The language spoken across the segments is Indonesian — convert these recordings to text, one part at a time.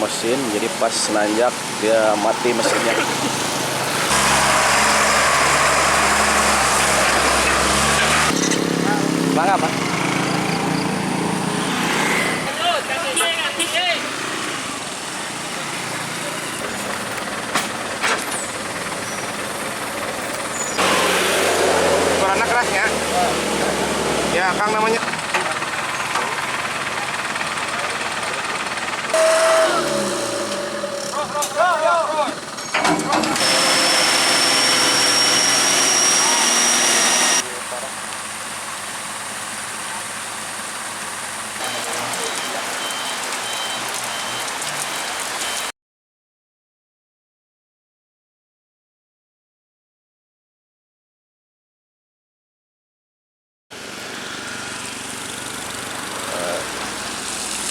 mesin, jadi pas nanjak dia mati mesinnya. Bangga Pak. Suaranya keras ya? Ya, Kang namanya.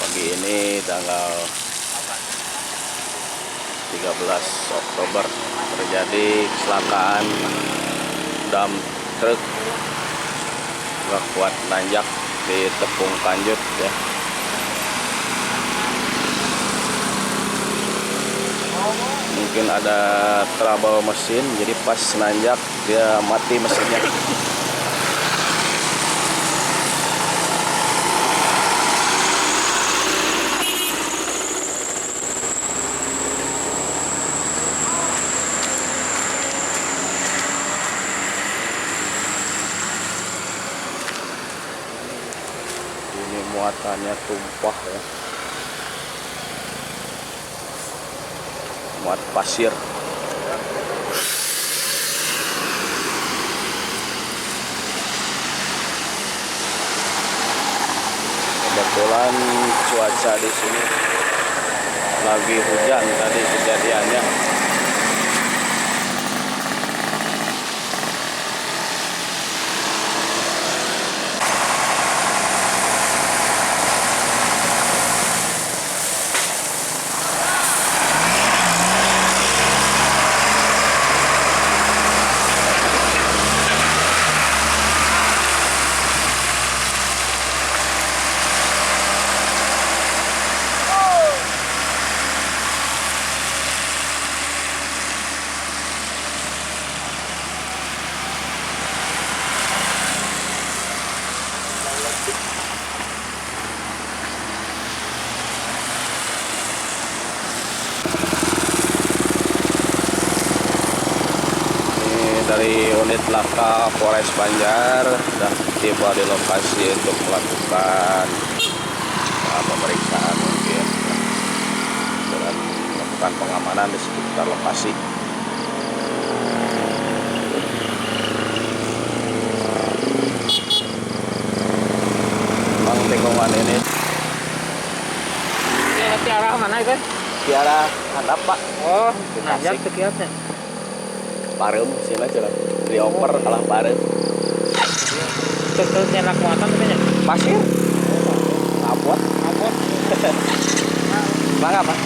Pagi ini tanggal 13 Oktober terjadi kecelakaan dam truk nggak kuat nanjak di Tepung Kanjut ya. Mungkin ada trouble mesin, jadi pas nanjak dia mati mesinnya. Ini muatannya tumpah ya, muat pasir. Kebetulan cuaca di sini lagi hujan tadi kejadiannya. Dari unit laka Polres Banjar sudah tiba di lokasi untuk melakukan pemeriksaan mungkin dan melakukan pengamanan di sekitar lokasi. Memang tikungan ini ke arah mana itu? di arah handap Pak. Oh, nanjak ke kiosnya. Parem sini aja lah, dioper kalah parem. Terus nyenak muatan katanya. Pasir, abot, bangga Pak.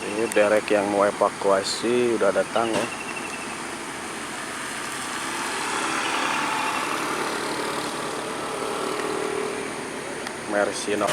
Ini derek yang mau evakuasi udah datang ya. Mersino.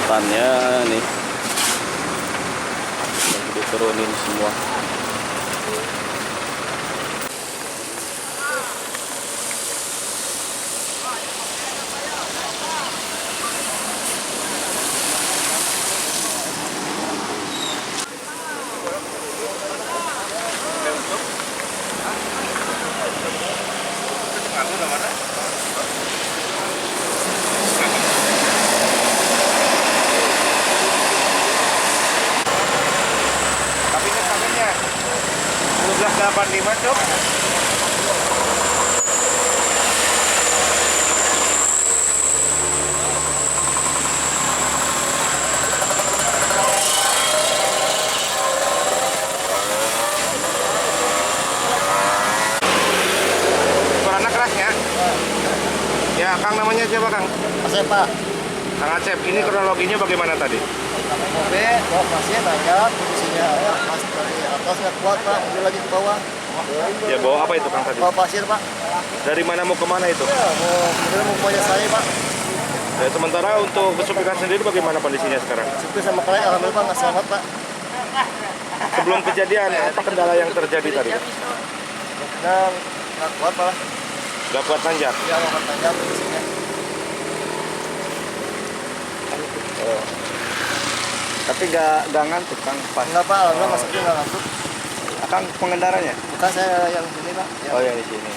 muatannya nih lagi diturunin semua. Tapi ini kabinnya 1285 cok. Suaranya kerasnya. Ya, Kang namanya siapa Kang? Asep Pak, Kang Acep. Ini kronologinya bagaimana tadi? mobil bawa pasien nanya kondisinya mas dari atas nggak kuat Pak, mobil lagi ke bawah. Ya bawa apa itu Kang tadi? Bawa pasien Pak, Dari mana mau kemana itu? ya mau mobilnya saya Pak. Ya, sementara untuk kesupikan sendiri bagaimana kondisinya sekarang? Supir sama klien alhamdulillah Pak nggak selamat Pak. Sebelum kejadian, apa kendala yang terjadi tadi? Dan nggak kuat Pak, Gak kuat nanjak. ya mau bertanya kondisinya. Tapi gak ngantuk Kang pas. Enggak Pak, alhamdulillah nggak supir nggak ngantuk. Kang pengendaranya? Bukan saya yang sini Pak. Ya. Oh yang di sini.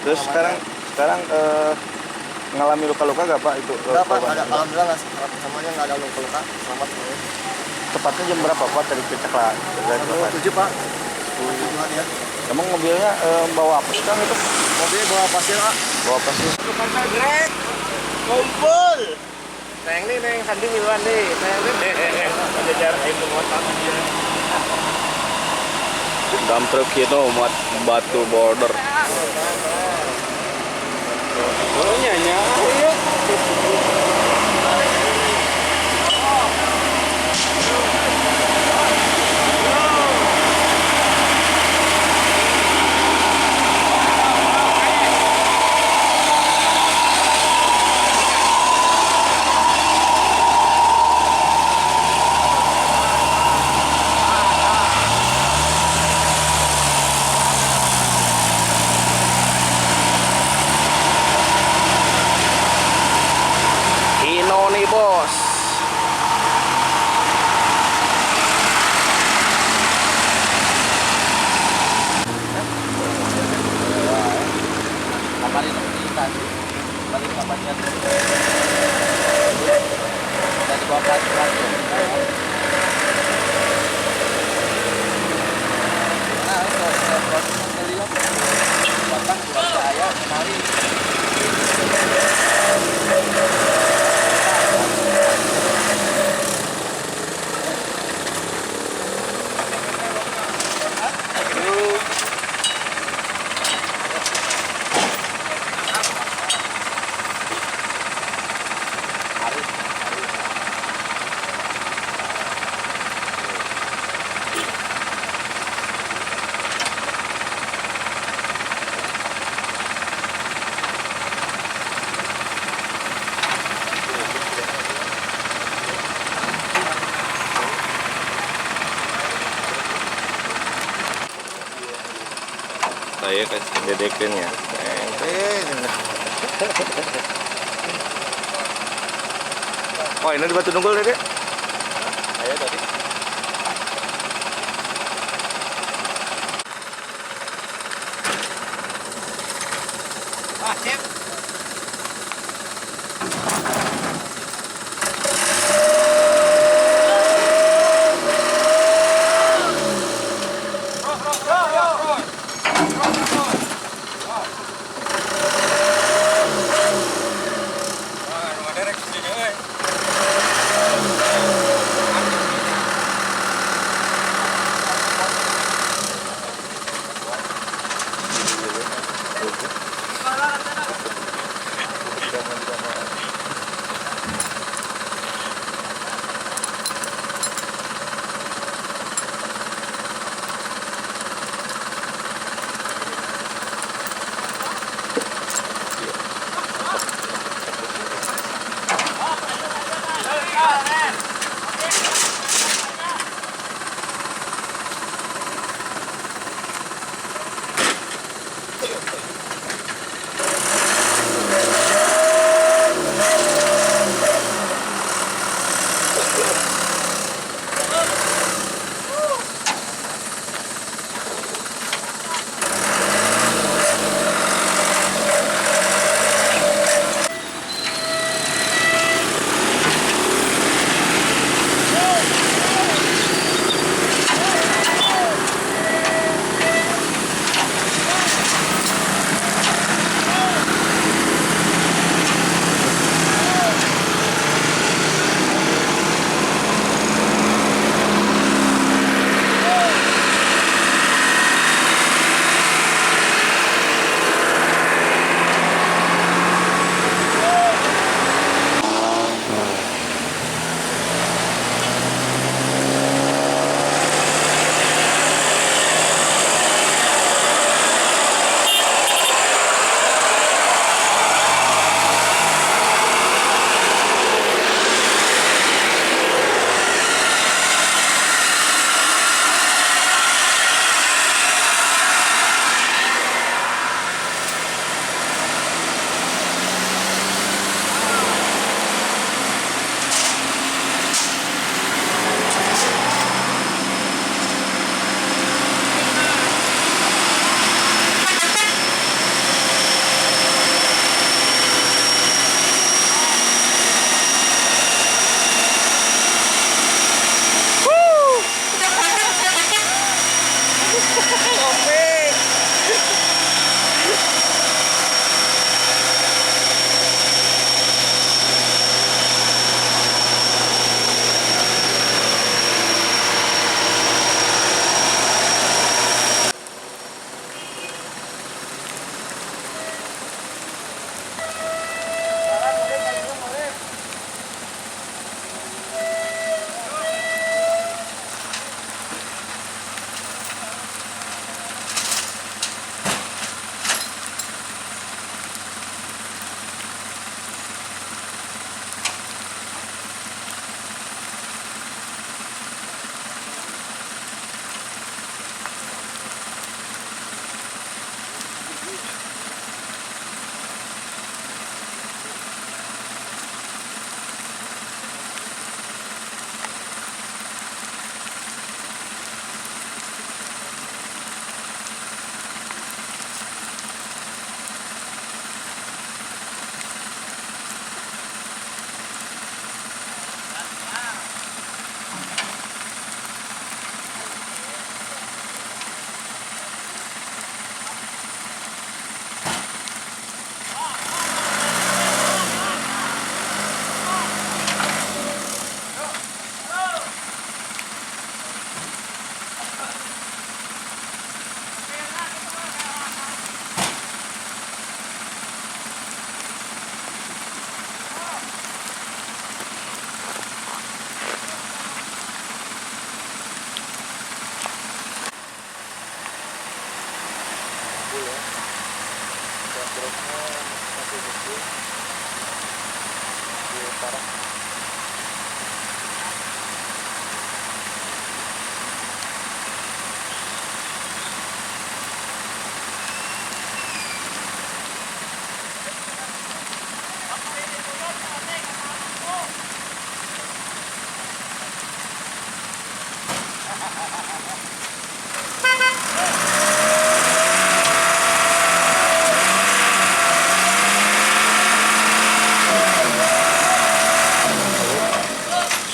Terus sekarang mengalami luka-luka gak Pak itu? Enggak Pak, korban? ada alhamdulillah nggak semuanya nggak ada luka-luka, selamat semuanya. Tepatnya jam berapa Pak tadi kecelakaan? Alhamdulillah 7 Pak, 7 ya. Emang mobilnya bawa apa sih Kang itu? Mobil bawa pasien Pak. Bawa apa sih? Greg, kumpul. Neng nih, neng Sandi miluan nih. Neng nih, jajar air muatan dia. Dump truck itu muat batu border. Oh nyanyi. Iya. Hino nih bos. Kabarin tadi, balik kabarnya dari bawa pelajar. Nah, batang saya kemari. Saya kasih dedekan ya. Oh ini di Batu Nunggul dede? Ayo tadi.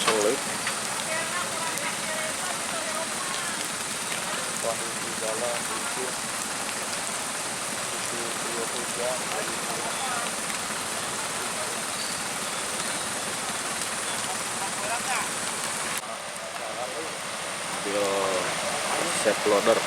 Sulit. Kondisi jalan licin, kondisi hujan, Mobil safe loader.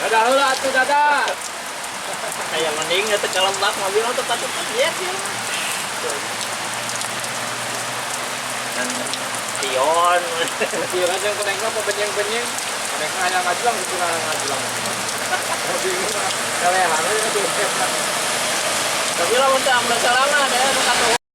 Dadah heula atuh dadah. Kayak mending teu kalembak mobil teh patut lihat ya. Dan pion. Pion aja keneng apa benyeng-benyeng. Keneng hanya ngajulang itu ngajulang. Bingung. Kalehan aja tuh. Tapi lamun teh amna salana ada